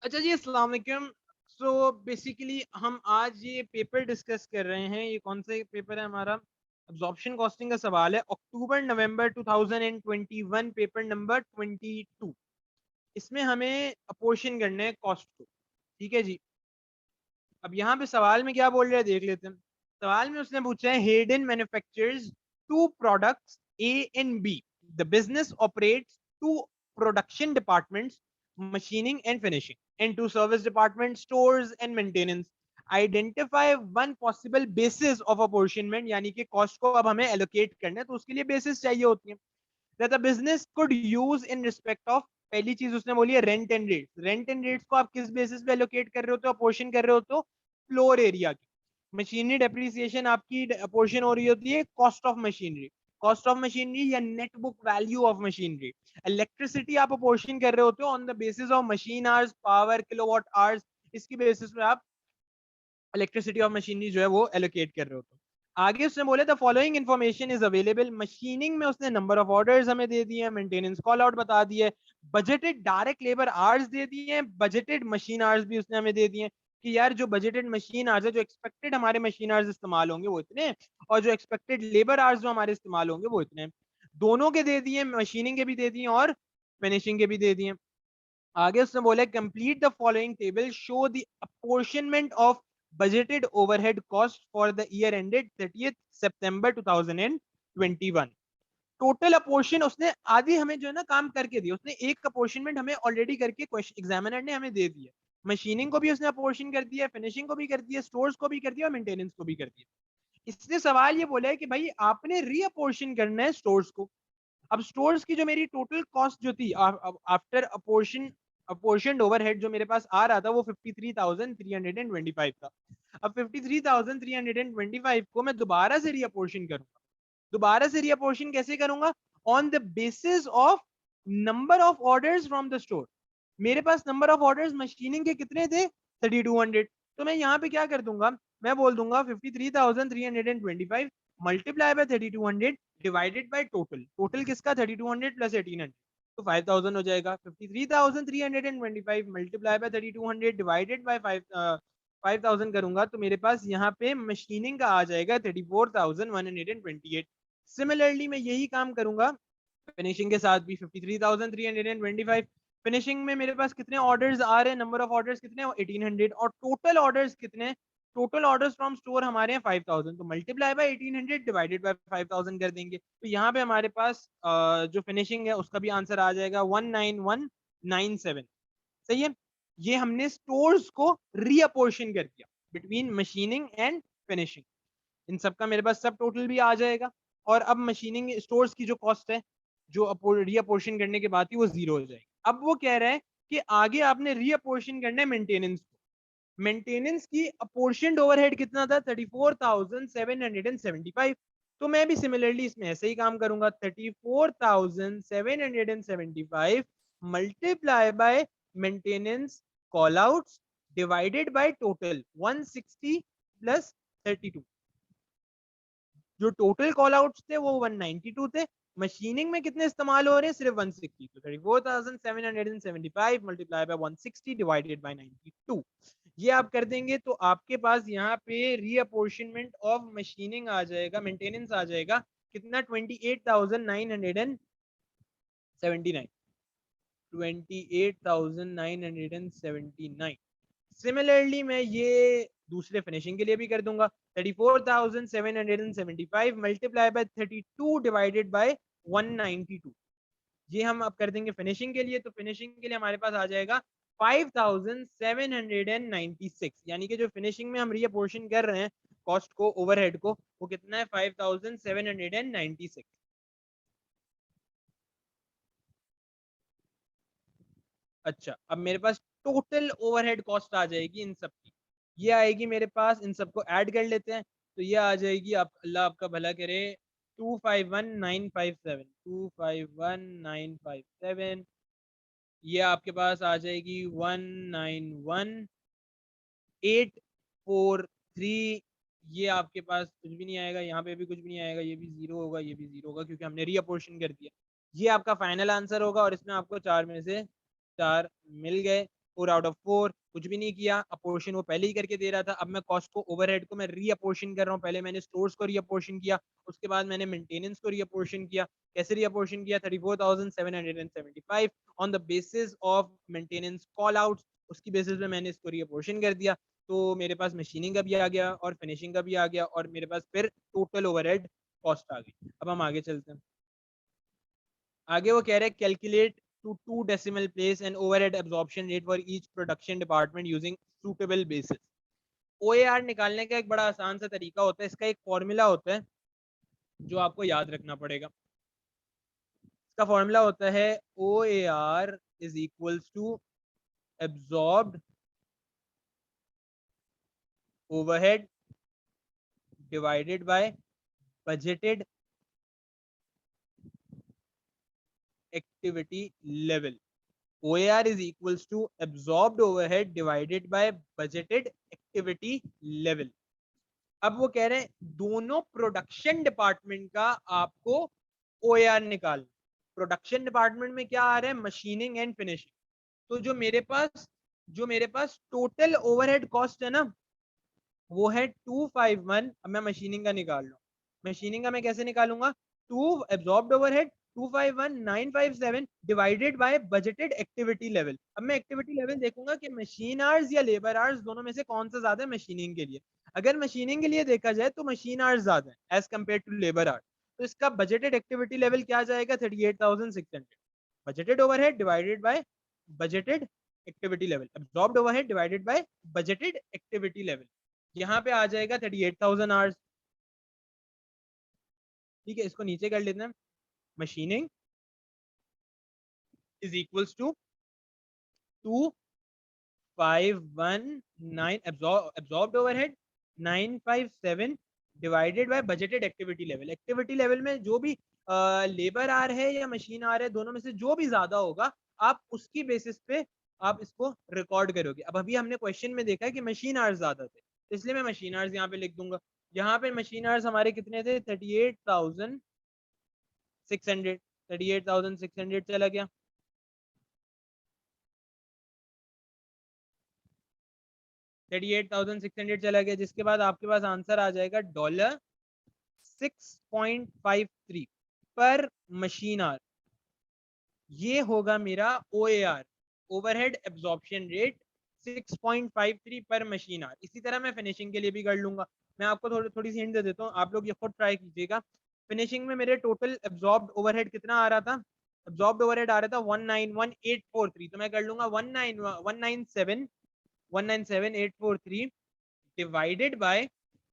अच्छा जी, अस्सलाम वालेकुम। सो बेसिकली हम आज ये पेपर डिस्कस कर रहे हैं। ये कौन सा पेपर है हमारा? अब्जॉर्प्शन कॉस्टिंग का सवाल है, अक्टूबर नवंबर 2021, पेपर नंबर 22। इसमें हमें अपोर्शन करना है कॉस्ट को। ठीक है जी। अब यहाँ पे सवाल में क्या बोल रहा है देख लेते हैं। सवाल में उसने पूछा है, Hayden manufactures two products A and B. The business operates two production departments, machining and finishing, and two service department, stores and maintenance. Identify one possible basis of apportionment, यानी कि कॉस्ट को अब हमें एलोकेट करना है, तो उसके लिए बेसिस चाहिए होती है। that the business could use in respect of। पहली चीज उसने बोली है rent and rates. Rent and rates को आप किस बेसिस पे एलोकेट कर रहे होते हो, अपोर्शन कर रहे हो तो फ्लोर एरिया की। मशीनरी डेप्रिसिएशन आपकी अपोर्शन हो रही होती है cost of machinery, cost of machinery या net book value of machinery. Electricity आप अपोर्शन कर रहे होते हो on the basis of machine hours, power, kilowatt hours. इसकी बेसिस पे आप इलेक्ट्रिसिटी ऑफ मशीनरी जो है वो एलोकेट कर रहे हो। तो आगे उसने बोले the following information is available. Machining में उसने नंबर ऑफ ऑर्डर्स हमें दे दिए, मेंटेनेंस कॉल आउट बता दिए, बजटेड डायरेक्ट लेबर आवर्स दे दिए हैं, बजटेड मशीन आवर्स भी उसने हमें दे दिए हैं कि यार जो बजटेड मशीन आवर्स है, जो एक्सपेक्टेड हमारे मशीन आवर्स इस्तेमाल होंगे वो इतने, और जो एक्सपेक्टेड लेबर आवर्स जो हमारे इस्तेमाल होंगे वो इतने। दोनों के दे दिए, मशीनिंग के भी दे दिए और फिनिशिंग के भी दे दिए। आगे उसने बोला complete the following table, show the apportionment of budgeted overhead cost for the year ended 30th September 2021। Total apportion उसने आधी हमें जो है ना काम करके दी। उसने एक अपोर्शनमेंट हमें ऑलरेडी करके क्वेश्चन एग्जामिनर ने हमें दे दिया। मशीनिंग को भी उसने अपोर्शन कर दिया, फिनिशिंग को भी कर दिया, स्टोर्स को भी कर दिया और मेंटेनेंस को भी कर दिया। इसने सवाल ये बोला है कि भाई आपने रीअपोर्शन करना है स्टोर्स को। अब स्टोर्स की जो मेरी टोटल कॉस्ट जो थी आफ्टर अपोर्शन अपोर्शन ओवरहेड जो मेरे पास आ रहा था वो 53,325 था। अब 53,325 को मैं दोबारा से रीअपोर्शन करूंगा। दोबारा से रीअपोर्शन कैसे करूंगा? On the basis of number of orders from the store. मेरे पास नंबर ऑफ ऑर्डर्स मशीनिंग के कितने थे? 3200। तो मैं यहाँ पे क्या कर दूंगा, मैं बोल दूंगा 53,325 multiply by 3200 divided by total. Total किसका? 3200 प्लस 1800, तो 5000 हो जाएगा। 53,325 मल्टीप्लाई बाय 3200 डिवाइडेड बाय 5000 करूंगा तो मेरे पास यहाँ पे मशीनिंग का आ जाएगा 34,128। सिमिलरली मैं यही काम करूंगा फिनिशिंग के साथ भी, 53,325। फिनिशिंग में मेरे पास कितने ऑर्डर्स आ रहे हैं, नंबर ऑफ ऑर्डर्स कितने? 1800। और टोटल ऑर्डर्स कितने? टोटल ऑर्डर्स फ्रॉम स्टोर हमारे हैं 5000, तो मल्टीप्लाई बाय 1800 डिवाइडेड बाय 5000 कर देंगे। तो यहाँ पे हमारे पास जो फिनिशिंग है उसका भी आंसर आ जाएगा 19197। सही है। ये हमने स्टोर्स को रीअपोर्शन कर दिया बिटवीन मशीनिंग एंड फिनिशिंग। इन सब का मेरे पास सब टोटल भी आ जाएगा। और अब मशीनिंग स्टोर्स की जो कॉस्ट है जो रीअपोर्शन करने के बाद थी वो जीरो हो जाएगी। अब वो कह रहा है कि आगे आपने रीअपोर्शन करना है मेंटेनेंस को। मेंटेनेंस की अपोर्शनड ओवरहेड कितना था? 34,775। तो मैं भी सिमिलरली इसमें ऐसे ही काम करूंगा, 34,775 multiply by maintenance call outs divided by total 160 plus 32। जो टोटल कॉल आउट्स थे वो 192 थे। मशीनिंग में कितने इस्तेमाल हो रहे हैं? सिर्फ 160। तो 34,775 मल्टीप्लाई बाय 160 डिवाइडेड बाय 92। ये आप कर देंगे तो आपके पास यहाँ पे रीअपोर्शनमेंट ऑफ मशीनिंग आ जाएगा, मेंटेनेंस आ जाएगा कितना? 28,979। 28,979। सिमिलरली मैं ये दूसरे फिनिशिंग के लिए भी कर दूंगा, 34,775 मल्टीप्लाई बाय 32 डिवाइडेड बाय 192। ये हम अब कर देंगे फिनिशिंग के लिए। तो फिनिशिंग के लिए हमारे पास आ जाएगा 5,796। यानी कि जो फिनिशिंग में हम रीअपोर्शन कर रहे हैं कॉस्ट को, ओवरहेड को, वो कितना है? 5,796। अच्छा, अब मेरे पास टोटल ओवरहेड कॉस्ट आ जाएगी इन सब की। ये आएगी मेरे पास, इन सबको ऐड कर लेते हैं तो ये आ जाएगी, आप अल्लाह आपका भला करे, 251,957। 251,957। ये आपके पास आ जाएगी 191,843। ये आपके पास कुछ भी नहीं आएगा, यहाँ पे भी कुछ भी नहीं आएगा, ये भी जीरो होगा, ये भी जीरो होगा क्योंकि हमने रीअपोर्शन कर दिया। ये आपका फाइनल आंसर होगा और इसमें आपको चार में से चार मिल गए। 4 आउट ऑफ 4, कुछ भी नहीं किया, अपोर्शन वो पहले ही करके दे रहा था। अब मैं कॉस्ट को, ओवरहेड को मैं रीअपोर्शन कर रहा हूँ। पहले मैंने स्टोर्स को रीअपोर्शन किया, उसके बाद मैंने मेंटेनेंस को रीअपोर्शन किया। कैसे रीअपोर्शन किया? 34,775 on the basis of maintenance call out, उसकी बेसिस पे मैंने इसको रीअपोर्शन कर दिया। तो मेरे पास मशीनिंग का भी आ गया और फिनिशिंग का भी आ गया, और मेरे पास फिर टोटल ओवरहेड कॉस्ट आ गई। अब हम आगे चलते हैं। आगे वो कह रहे हैं calculate to 2 decimal place and overhead absorption rate for each production department using suitable basis. OAR निकालने का एक बड़ा आसान सा तरीका होता है, इसका एक फॉर्मूला होता है जो आपको याद रखना पड़ेगा। इसका फॉर्मूला होता है O A R is equals to absorbed overhead divided by budgeted activity level. OAR is equals to absorbed overhead divided by budgeted activity level। अब वो कह रहे हैं दोनों प्रोडक्शन डिपार्टमेंट का आपको OAR निकाल। प्रोडक्शन डिपार्टमेंट में क्या आ रहा है? Machining and finishing. तो जो मेरे पास टोटल ओवरहेड कॉस्ट है ना, वो है 251। अब मैं मशीनिंग का निकाल लूँ। मशीनिंग का मैं कैसे निकालूंगा? 2 absorbed overhead 251957 divided by budgeted activity level. अब मैं एक्टिविटी लेवल देखूंगा कि मशीन आवर्स या लेबर आवर्स दोनों में से कौन सा ज्यादा है मशीनिंग के लिए। अगर मशीनिंग के लिए देखा जाए तो मशीन आवर्स ज्यादा है as compared to labour hours. तो इसका बजटेड एक्टिविटी लेवल क्या जाएगा? 38,600। Budgeted overhead divided by budgeted activity level, absorbed overhead divided by budgeted activity level. यहाँ पे आ जाएगा 38,000 आवर्स। ठीक है, इसको नीचे कर लेते हैं। Machining is equals to 2519 absorbed overhead 957 divided by budgeted activity level. Activity level में जो भी लेबर आर है या मशीन आर है, दोनों में से जो भी ज्यादा होगा आप उसकी बेसिस पे आप इसको रिकॉर्ड करोगे। अब अभी हमने क्वेश्चन में देखा है कि मशीन आवर्स ज्यादा थे, तो इसलिए मैं मशीन आवर्स यहाँ पे लिख दूंगा। यहाँ पे मशीन आवर्स हमारे कितने थे? 38,600। 38,600 चला गया। 38,600 चला गया, जिसके बाद आपके पास आंसर आ जाएगा $6.53 पर मशीन आवर। ये होगा मेरा OAR, ओवरहेड एब्जॉर्प्शन रेट, 6.53 पर मशीन आवर। इसी तरह मैं फिनिशिंग के लिए भी कर लूंगा। मैं आपको थोड़ी सी हिंट दे देता हूँ, आप लोग ये खुद ट्राई कीजिएगा। फिनिशिंग में मेरे टोटल एब्जॉर्ब्ड ओवरहेड कितना आ रहा था? एब्जॉर्ब्ड ओवरहेड आ रहा था 191843। तो मैं कर लूंगा 197,843 डिवाइडेड बाय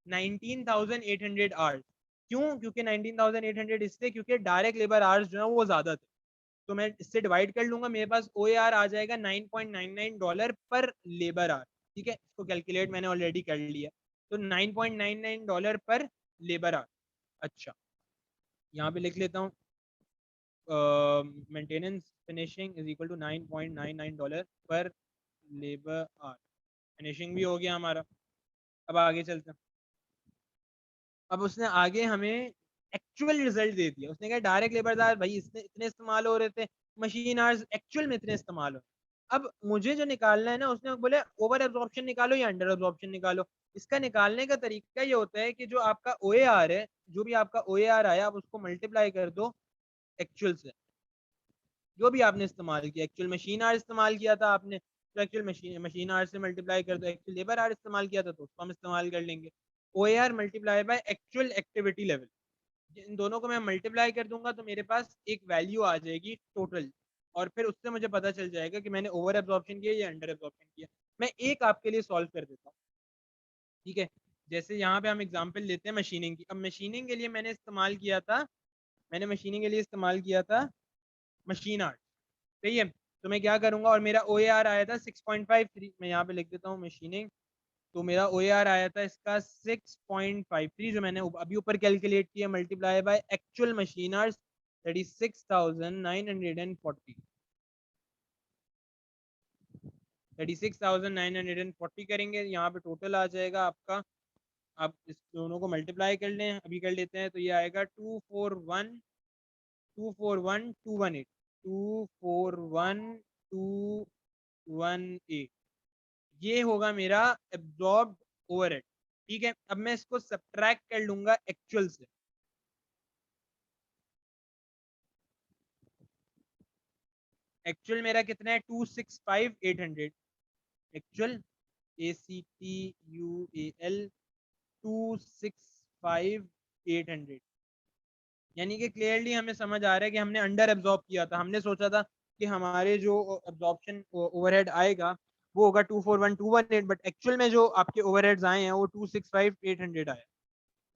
19,800 आवर्स। क्यों? क्योंकि 19,800 इसलिए क्योंकि डायरेक्ट लेबर आवर्स जो है वो ज्यादा थे। तो मैं इससे डिवाइड कर लूंगा, मेरे पास OAR आ जाएगा $9.99 पर लेबर आवर। ठीक है, इसको कैलकुलेट मैंने ऑलरेडी कर लिया। तो $9.99 पर लेबर आवर। अच्छा, यहाँ पे लिख लेता हूँ maintenance finishing is equal to $9.99 पर लेबर आवर। फिनिशिंग भी हो गया हमारा। अब आगे चलते हैं। अब उसने आगे हमें एक्चुअल रिजल्ट दे दिया। उसने कहा डायरेक्ट लेबर आवर भाई इसने इतने इस्तेमाल हो रहे थे, मशीन आवर्स एक्चुअल में इतने इस्तेमाल हो। अब मुझे जो निकालना है ना, उसने बोले ओवर एब्जॉर्प्शन निकालो या अंडर एब्जॉर्प्शन निकालो। इसका निकालने का तरीका ये होता है कि जो आपका OAR है, जो भी आपका OAR आया, आप उसको मल्टीप्लाई कर दो एक्चुअल से। जो भी आपने इस्तेमाल किया, एक्चुअल मशीन आवर इस्तेमाल किया था आपने, तो एक्चुअल मशीन आवर से मल्टीप्लाई कर दो। एक्चुअल लेबर आवर इस्तेमाल किया था तो उसको हम इस्तेमाल कर लेंगे। OAR multiply by actual activity level, इन दोनों को मैं मल्टीप्लाई कर दूंगा तो मेरे पास एक वैल्यू आ जाएगी टोटल। और फिर उससे मुझे पता चल जाएगा कि मैंने ओवर एब्जॉर्प्शन किया या अंडर एब्जॉर्प्शन किया। मैं एक आपके लिए सॉल्व कर देता हूँ। ठीक है, जैसे यहाँ पे हम एग्जांपल लेते हैं मशीनिंग की। अब मशीनिंग के लिए मैंने इस्तेमाल किया था, मैंने मशीनिंग के लिए इस्तेमाल किया था मशीन आर्ट। सही है, तो मैं क्या करूंगा, और मेरा OAR आया था 6.53। मैं यहाँ पे लिख देता हूँ मशीनिंग। तो मेरा OAR आया था इसका 6.53, जो मैंने अभी ऊपर कैलकुलेट किया, multiply by actual machine hours 36,940। 36,940 करेंगे, यहाँ पे टोटल आ जाएगा आपका। आप इस दोनों को मल्टीप्लाई कर लें, अभी कर लेते हैं, तो ये आएगा 241,218। 241,218 2,658, ये होगा मेरा एब्जॉर्ब्ड ओवरहेड। ठीक है, अब मैं इसको सब्ट्रैक्ट कर लूंगा एक्चुअल से। एक्चुअल मेरा कितना है, 265,800। एक्चुअल ACTUAL 265,800, यानी कि क्लियरली हमें समझ आ रहा है कि हमने अंडर एब्जॉर्ब किया था। हमने सोचा था कि हमारे जो एब्जॉर्प्शन ओवरहेड आएगा वो होगा 241,218, बट एक्चुअल में जो आपके ओवरहेड्स आए हैं वो 265,800 आए।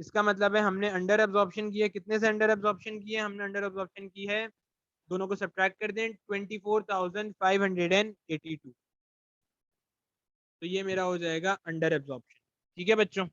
इसका मतलब है हमने अंडर एब्जॉर्प्शन किया। कितने से अंडर एब्जॉर्प्शन किए हमने? अंडर एब्जॉर्प्शन की है, दोनों को सब्ट्रैक्ट कर दें, 24,582। तो ये मेरा हो जाएगा अंडर एब्जॉर्प्शन। ठीक है बच्चों।